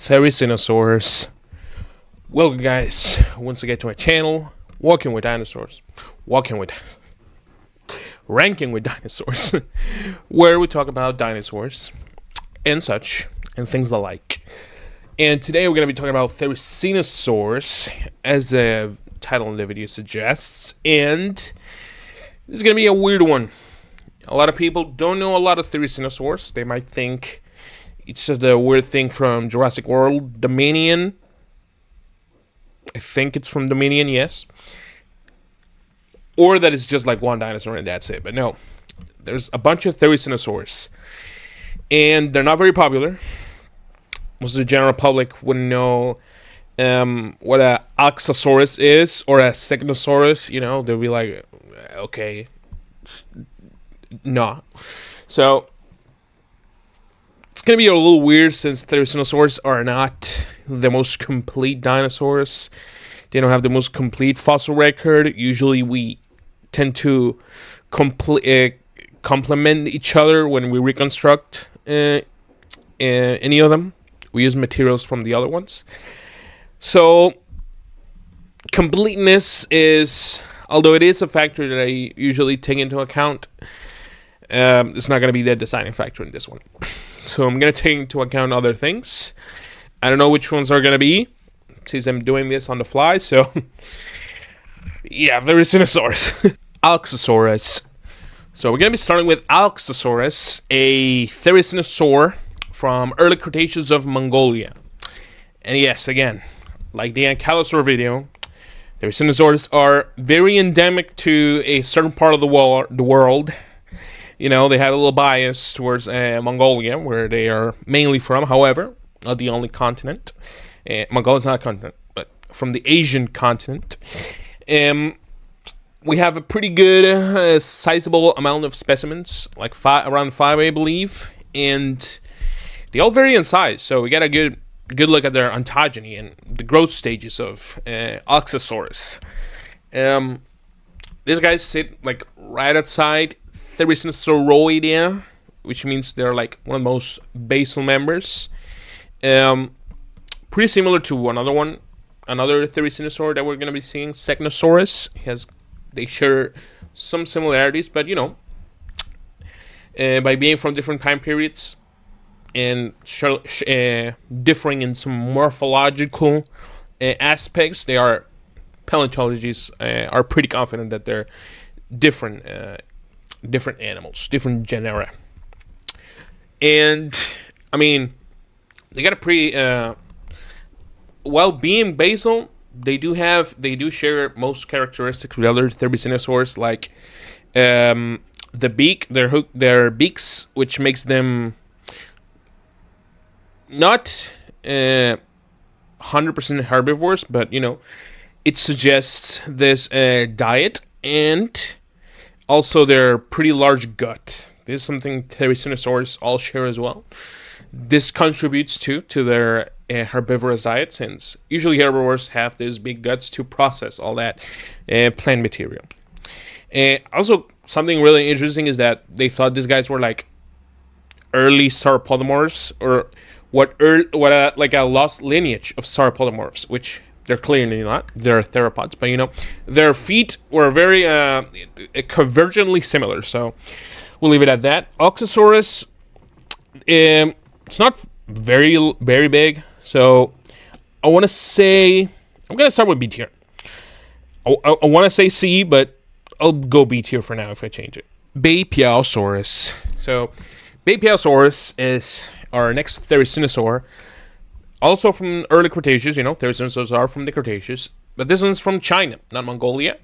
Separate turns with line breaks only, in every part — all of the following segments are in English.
Therizhinosaurus. Welcome guys, once again to my channel, Walking with Dinosaurs. Ranking with Dinosaurs. Where we talk about dinosaurs and such, and things the like. And today we're going to be talking about Therizhinosaurus, as the title of the video suggests. And this is going to be a weird one. A lot of people don't know a lot of Therizhinosaurs. They might think it's just a weird thing from Jurassic World, Dominion. I think it's from Dominion, yes. Or that it's just like one dinosaur and that's it. But no, there's a bunch of Therizhinosaurs. And they're not very popular. Most of the general public wouldn't know what a ALXASAURUS is or a SEGNOSAURUS. You know, they'll be like, okay, no. So it's going to be a little weird since Therizhinosaurs are not the most complete dinosaurs. They don't have the most complete fossil record. Usually we tend to complement each other when we reconstruct any of them. We use materials from the other ones. So completeness is, although it is a factor that I usually take into account, it's not going to be the deciding factor in this one. So I'm going to take into account other things. I don't know which ones are going to be, since I'm doing this on the fly, so yeah, Therizhinosaurus. ALXASAURUS. So we're going to be starting with ALXASAURUS, a Therizhinosaur from early Cretaceous of Mongolia. And yes, again, like the Ankylosaur video, Therizhinosaurs are very endemic to a certain part of the world. You know, they have a little bias towards Mongolia, where they are mainly from. However, not the only continent. Mongolia is not a continent, but from the Asian continent. We have a pretty good, sizable amount of specimens, like around 5, I believe, and they all vary in size. So we got a good look at their ontogeny and the growth stages of ALXASAURUS. These guys sit like right outside Therizhinosauroidea, which means they're like one of the most basal members. Pretty similar to another Therizhinosaur that we're going to be seeing, SEGNOSAURUS. They share some similarities, but you know, by being from different time periods and differing in some morphological aspects, they are paleontologists are pretty confident that they're different animals, different genera. And I mean, they got a pretty while being basal, they do share most characteristics with other Therizhinosaurs, like the beak, their beaks, which makes them not 100% herbivores, but you know, it suggests this diet, and also their pretty large gut. This is something Therizhinosaurs all share as well. This contributes to their herbivorous diet, since usually herbivores have these big guts to process all that plant material. Also, something really interesting is that they thought these guys were like early sauropodomorphs, or like a lost lineage of sauropodomorphs, which they're clearly not. They're theropods, but you know, their feet were very convergently similar. So we'll leave it at that. ALXASAURUS, it's not very, very big. So I want to say, I'm going to start with B tier. I want to say C, but I'll go B tier for now if I change it. BEIPIAOSAURUS. So BEIPIAOSAURUS is our next Therizhinosaur. Also from early Cretaceous. You know, Therizhinosaurs are from the Cretaceous. But this one's from China, not Mongolia.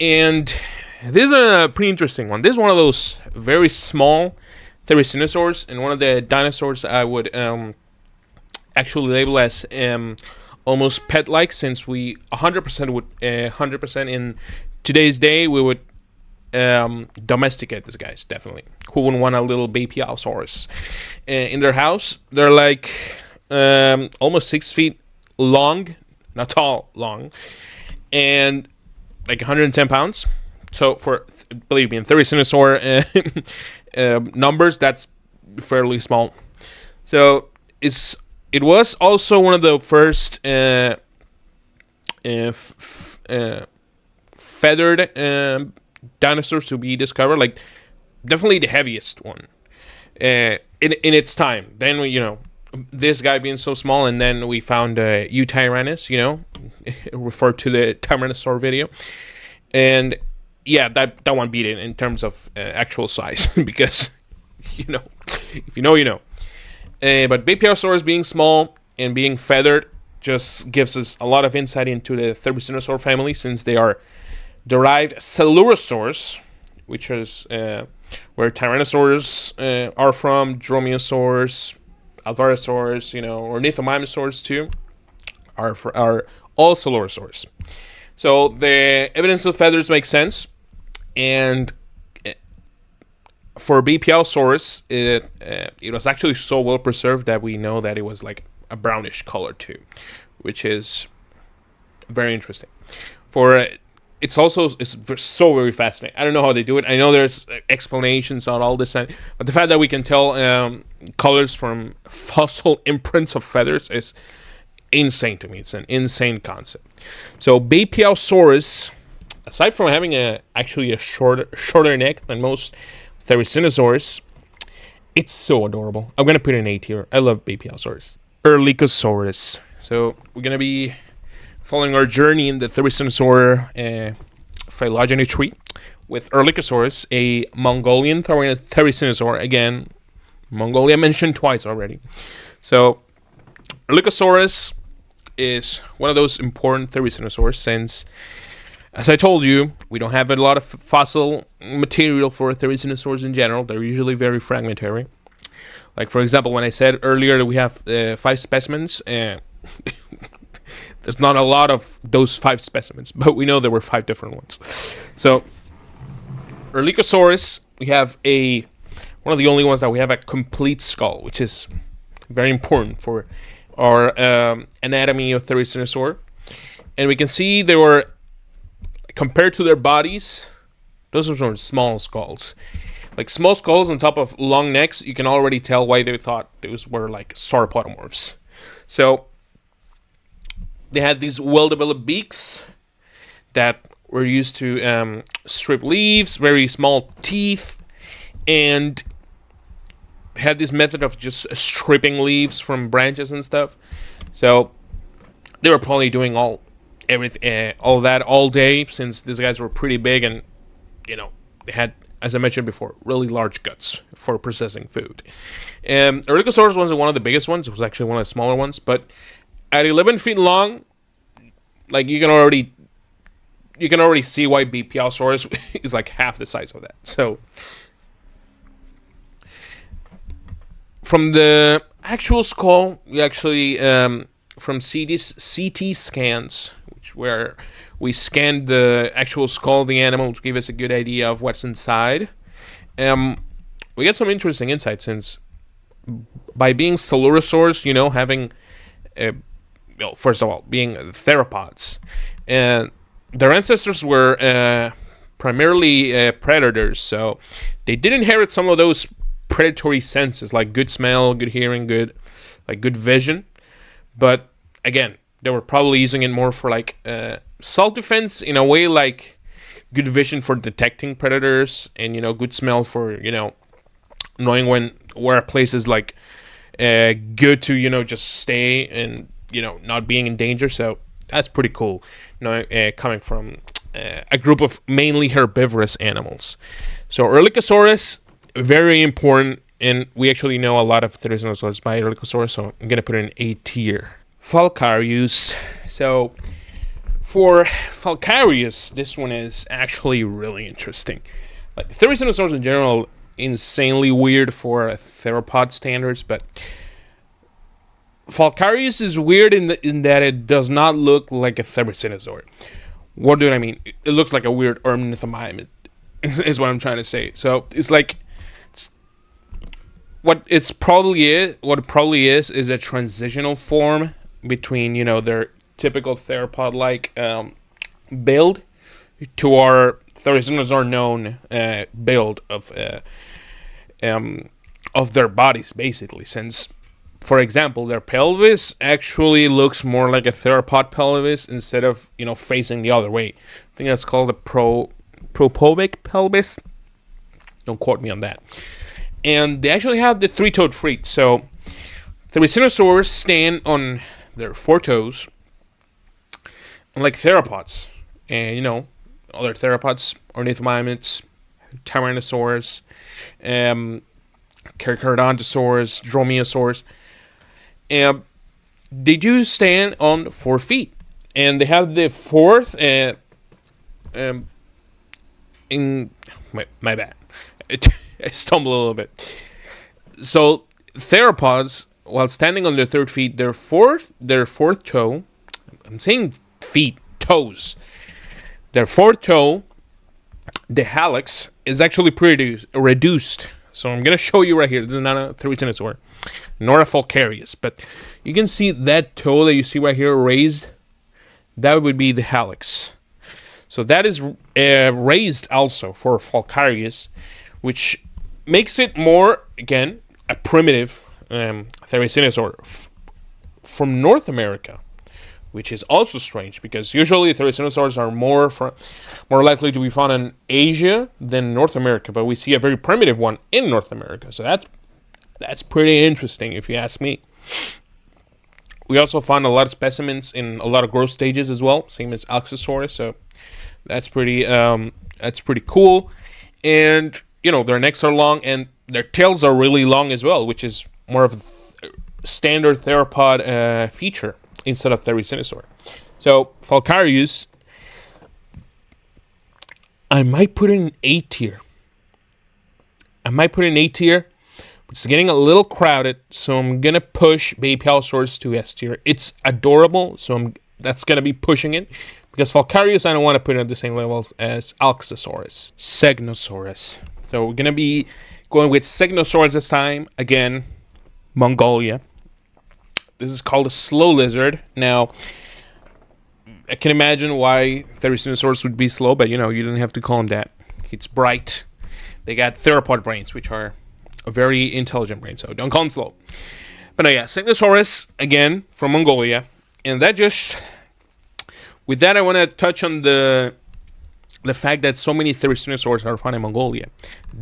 And this is a pretty interesting one. This is one of those very small Therizhinosaurs, and one of the dinosaurs I would actually label as almost pet-like, since we 100% in today's day we would domesticate these guys, definitely. Who wouldn't want a little BEIPIAOSAURUS in their house? They're like almost 6 feet long, not tall, long, and like 110 pounds. So believe me, in Therizhinosaur numbers, that's fairly small. So it's It was also one of the first feathered dinosaurs to be discovered. Like, definitely the heaviest one in its time. Then this guy being so small, and then we found Eutyranus, referred to the Tyrannosaur video, and yeah, that one beat it in terms of actual size because if you know, you know. But BEIPIAOSAURUS being small and being feathered just gives us a lot of insight into the Therizhinosaur family, since they are derived Coelurosaurs, which is where Tyrannosaurus are from, Dromaeosaurs, ALXASAURUS, Ornithomimosaurs too, are all Coelurosaurs. So the evidence of feathers makes sense, and for BEIPIAOSAURUS, it was actually so well preserved that we know that it was like a brownish color too, which is very interesting. It's so very fascinating. I don't know how they do it. I know there's explanations on all this, but the fact that we can tell colors from fossil imprints of feathers is insane to me. It's an insane concept. So BEIPIAOSAURUS, aside from having actually a shorter neck than most Therizhinosaurs, it's so adorable. I'm gonna put an A tier. I love BEIPIAOSAURUS. ERLIKOSAURUS. So we're gonna be following our journey in the Therizhinosaur phylogeny tree with ERLIKOSAURUS, a Mongolian Therizhinosaur. Again, Mongolia mentioned twice already. So ERLIKOSAURUS is one of those important Therizhinosaurs, since, as I told you, we don't have a lot of fossil material for Therizhinosaurs in general. They're usually very fragmentary. Like, for example, when I said earlier that we have 5 specimens, there's not a lot of those 5 specimens, but we know there were 5 different ones. So, ERLIKOSAURUS, we have one of the only ones that we have a complete skull, which is very important for our anatomy of Therizhinosaur. And we can see they were, compared to their bodies, those were small skulls. Like, small skulls on top of long necks, you can already tell why they thought those were like sauropodomorphs. So they had these well-developed beaks that were used to strip leaves, very small teeth, and had this method of just stripping leaves from branches and stuff. So they were probably doing all that all day, since these guys were pretty big, and they had, as I mentioned before, really large guts for processing food. ERLIKOSAURUS wasn't one of the biggest ones. It was actually one of the smaller ones, but at 11 feet long, like, you can already see why BEIPIAOSAURUS is like half the size of that. So from the actual skull, we actually from CT scans, where we scanned the actual skull of the animal to give us a good idea of what's inside. We get some interesting insights, since by being Coelurosaurs, having, first of all, being theropods, and their ancestors were primarily predators, so they did inherit some of those predatory senses, like good smell, good hearing, good vision. But again, they were probably using it more for like self-defense, in a way, like good vision for detecting predators, and good smell for knowing where a place is like good to just stay and not being in danger. So that's pretty cool, coming from a group of mainly herbivorous animals. So ERLIKOSAURUS, very important, and we actually know a lot of Therizhinosaurs by ERLIKOSAURUS, so I'm gonna put it in A tier. FALCARIUS. So for FALCARIUS, this one is actually really interesting. Like, Therizhinosaurs in general, insanely weird for theropod standards, but FALCARIUS is weird in that it does not look like a Therizhinosaur. What do I mean? It looks like a weird ornithomime, is what I'm trying to say. So it's like, what it probably is a transitional form between their typical theropod-like build to our Therizhinosaur known build of their bodies, basically. Since For example, their pelvis actually looks more like a theropod pelvis instead of, facing the other way. I think that's called a propobic pelvis. Don't quote me on that. And they actually have the three-toed feet. So Therizhinosaurs stand on their four toes, unlike theropods. And, other theropods, ornithomimids, tyrannosaurs, Carcharodontosaurus, dromaeosaurs. They do stand on 4 feet, and they have the fourth. My bad, I stumbled a little bit. So theropods, while standing on their 3rd feet, their fourth toe. I'm saying feet, toes. Their 4th toe, the hallux, is actually pretty reduced. So I'm gonna show you right here. This is not a Therizhinosaur, nor a Falcarius, but you can see that toe that you see right here raised. That would be the hallux. So that is raised also for Falcarius, which makes it more, again, a primitive Therizhinosaur from North America, which is also strange because usually Therizhinosaurs are more likely to be found in Asia than North America, but we see a very primitive one in North America. So that's pretty interesting, if you ask me. We also found a lot of specimens in a lot of growth stages as well, same as ALXASAURUS. So that's pretty cool. And their necks are long and their tails are really long as well, which is more of a standard theropod feature instead of Therizhinosaur. So Falcarius, I might put in A tier. It's getting a little crowded, so I'm gonna push BEIPIAOSAURUS to S tier. It's adorable, so that's gonna be pushing it, because Falcarius I don't want to put it at the same level as ALXASAURUS. SEGNOSAURUS. So we're gonna be going with SEGNOSAURUS this time. Again, Mongolia. This is called a slow lizard. Now, I can imagine why Therizhinosaurus would be slow, but you don't have to call him that. It's bright. They got theropod brains, which are a very intelligent brain, so don't call him slow. But no, yeah, SEGNOSAURUS, again, from Mongolia. And with that, I want to touch on the fact that so many Therizhinosaurs are found in Mongolia.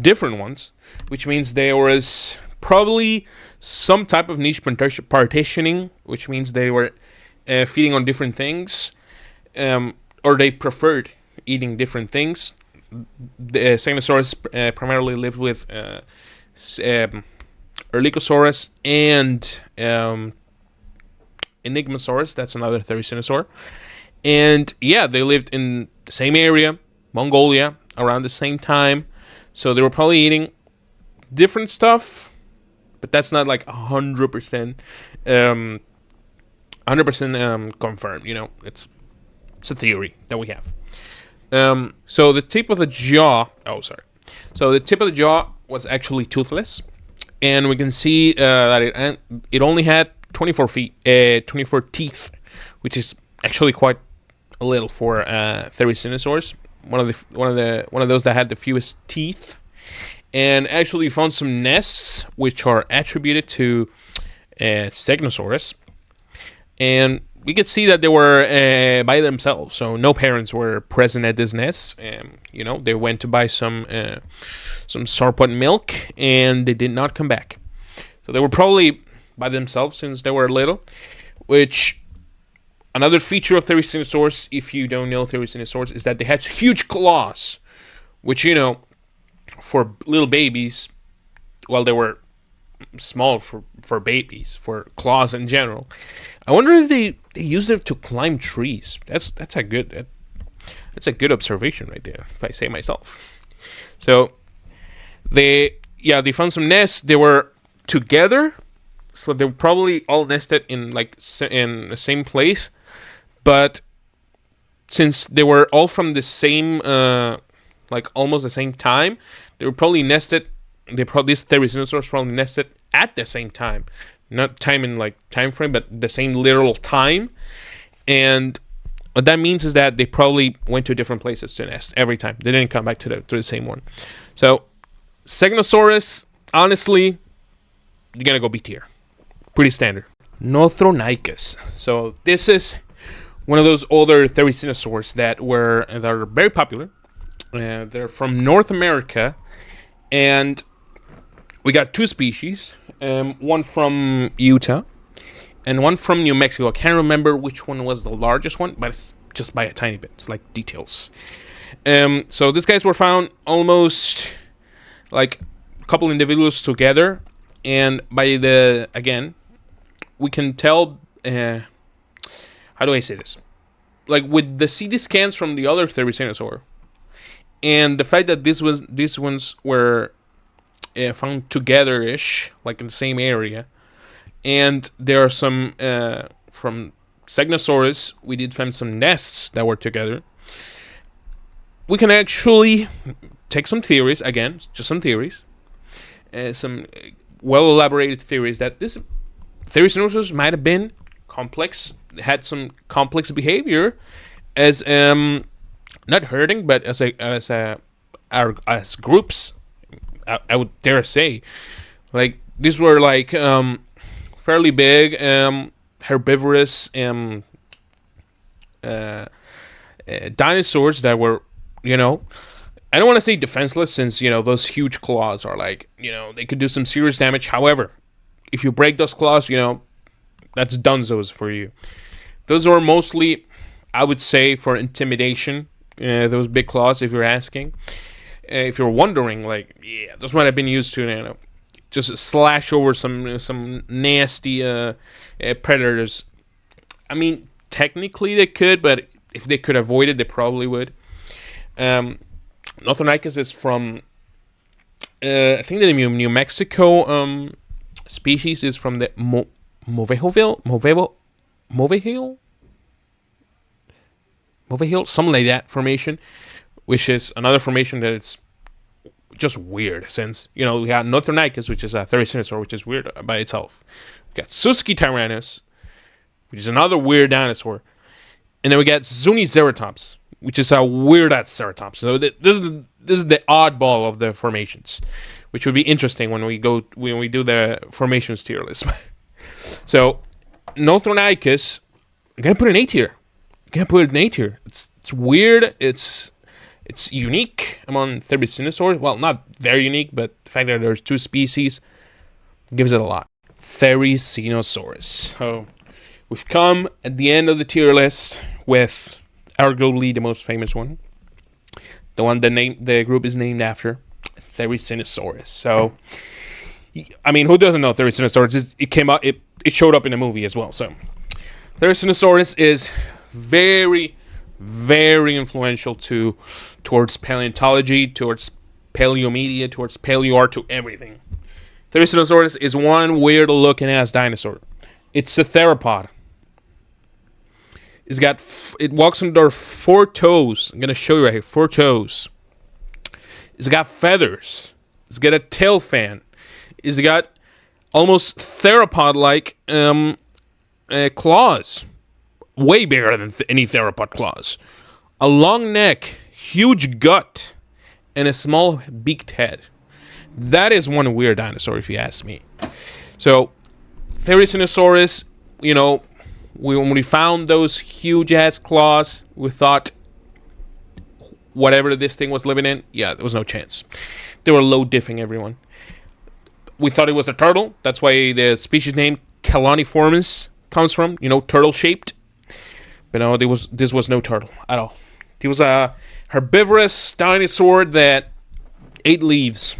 Different ones, which means there was probably some type of niche partitioning, which means they were feeding on different things, or they preferred eating different things. The SEGNOSAURUS primarily lived with ERLIKOSAURUS and Enigmasaurus. That's another Therizhinosaur. And yeah, they lived in the same area, Mongolia, around the same time. So they were probably eating different stuff, but that's not like 100% confirmed. It's a theory that we have. So the tip of the jaw. So the tip of the jaw was actually toothless, and we can see that it only had 24 teeth, which is actually quite a little for Therizhinosaurs. One of those that had the fewest teeth. And actually found some nests which are attributed to SEGNOSAURUS. And we could see that they were by themselves. So no parents were present at this nest. They went to buy some sauropod milk and they did not come back. So they were probably by themselves since they were little. Which, another feature of Therizhinosaurs, if you don't know Therizhinosaurs, is that they had huge claws. Which, for little babies, well, they were small for babies, for claws in general. I wonder if they used it to climb trees. That's a good observation right there, if I say myself. So they found some nests. They were together, so they were probably all nested in the same place. But since they were all from the same almost the same time, they were probably nested. These Therizhinosaurs probably nested at the same time, not time in time frame, but the same literal time. And what that means is that they probably went to different places to nest every time. They didn't come back to the same one. So SEGNOSAURUS, honestly, you're gonna go B tier. Pretty standard. Nothronicus. So this is one of those older Therizhinosaurs that are very popular. They're from North America, and we got two species. One from Utah, and one from New Mexico. I can't remember which one was the largest one, but it's just by a tiny bit. It's like details. So these guys were found almost like a couple individuals together, and we can tell. How do I say this? Like with the CT scans from the other Therizhinosaur, and the fact that these ones were found together-ish, like in the same area, and there are some from SEGNOSAURUS. We did find some nests that were together. We can actually take some theories again, just some theories, some well-elaborated theories that this Therizhinosaurus might have been complex, had some complex behavior, as not herding, but as groups. I would dare say, like these were like fairly big, herbivorous dinosaurs that were, I don't want to say defenseless, since those huge claws are like, they could do some serious damage. However, if you break those claws, that's dunzos for you. Those are mostly, I would say, for intimidation. Those big claws, if you're asking. If you're wondering, like, yeah, those might have been used to, just slash over some nasty predators. I mean, technically they could, but if they could avoid it, they probably would. Nothronicus is from, I think the New Mexico species is from the Movehil, something like that formation, which is another formation that it's just weird, since, we got Nothronicus, which is a Therizhinosaur, which is weird by itself. We got Susquityrannus, which is another weird dinosaur. And then we got Zuniceratops, which is a weird-ass ceratops. So this is the oddball of the formations, which would be interesting when we do the formations tier list. So, Nothronicus, I'm gonna put an A tier. It's weird. It's unique among Therizhinosaurs. Well, not very unique, but the fact that there's two species gives it a lot. Therizhinosaurus. So we've come at the end of the tier list with arguably the most famous one, the one the group is named after, Therizhinosaurus. So, I mean, who doesn't know Therizhinosaurus? It showed up in the movie as well. So, Therizhinosaurus is very, very influential towards paleontology, towards paleomedia, towards paleoart, to everything. Therizhinosaurus is one weird-looking ass dinosaur. It's a theropod. It walks on their 4 toes. I'm gonna show you right here. 4 toes. It's got feathers. It's got a tail fan. It's got almost theropod-like claws. Way bigger than any theropod claws. A long neck, huge gut, and a small beaked head. That is one weird dinosaur, if you ask me. So, Therizhinosaurus, when we found those huge-ass claws, we thought whatever this thing was living in, yeah, there was no chance. They were low-diffing, everyone. We thought it was a turtle. That's why the species name Caloniformis comes from, turtle-shaped. But no, this was no turtle at all. He was a herbivorous dinosaur that ate leaves.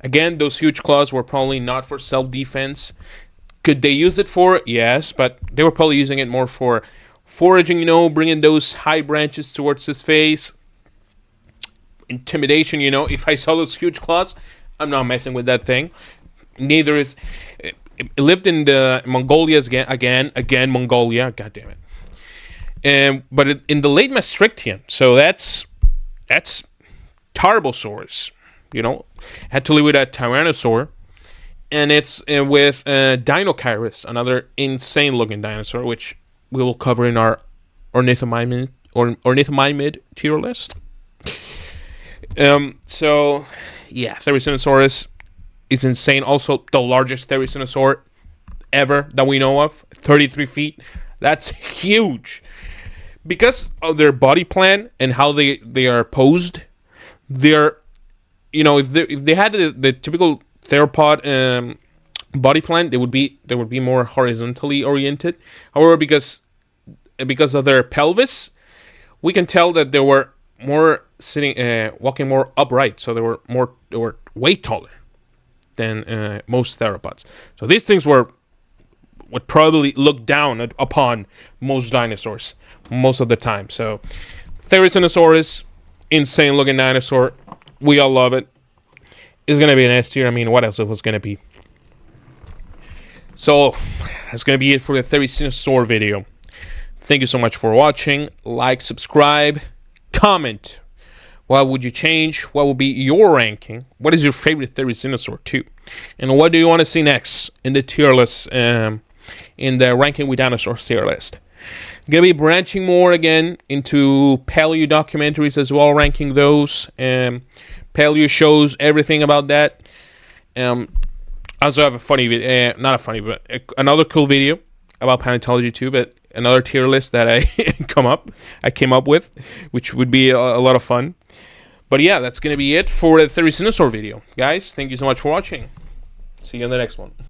Again, those huge claws were probably not for self-defense. Could they use it for it? Yes, but they were probably using it more for foraging, bringing those high branches towards his face. Intimidation, if I saw those huge claws, I'm not messing with that thing. Neither is... It lived in the Mongolia again, Mongolia, god damn it. But in the late Maastrichtian, so that's Tarbosaurus, had to live with a Tyrannosaur, and it's with Deinocheirus, another insane-looking dinosaur, which we will cover in our ornithomimid tier list. So, yeah, Therizhinosaurus is insane. Also, the largest Therizhinosaur ever that we know of. 33 feet. That's huge. Because of their body plan and how they are posed, they're, you know, if they had the typical theropod body plan, they would be more horizontally oriented. However, because of their pelvis, we can tell that they were more walking more upright, so they were way taller than most theropods. So these things would probably look down upon most dinosaurs most of the time. So Therizhinosaurus, insane looking dinosaur. We all love it. It's gonna be an S tier. I mean, what else it was gonna be? So that's gonna be it for the Therizhinosaur video. Thank you so much for watching. Like, subscribe, comment. What would you change? What would be your ranking? What is your favorite Therizhinosaur too? And what do you want to see next in the tier list? In the Ranking with Dinosaurs tier list. I'm gonna be branching more again into paleo documentaries as well, ranking those. Paleo shows, everything about that. I also have a funny video, not a funny, but another cool video about paleontology too, but another tier list that I came up with, which would be a lot of fun. But yeah, that's gonna be it for the Therizhinosaur video, guys. Thank you so much for watching. See you in the next one.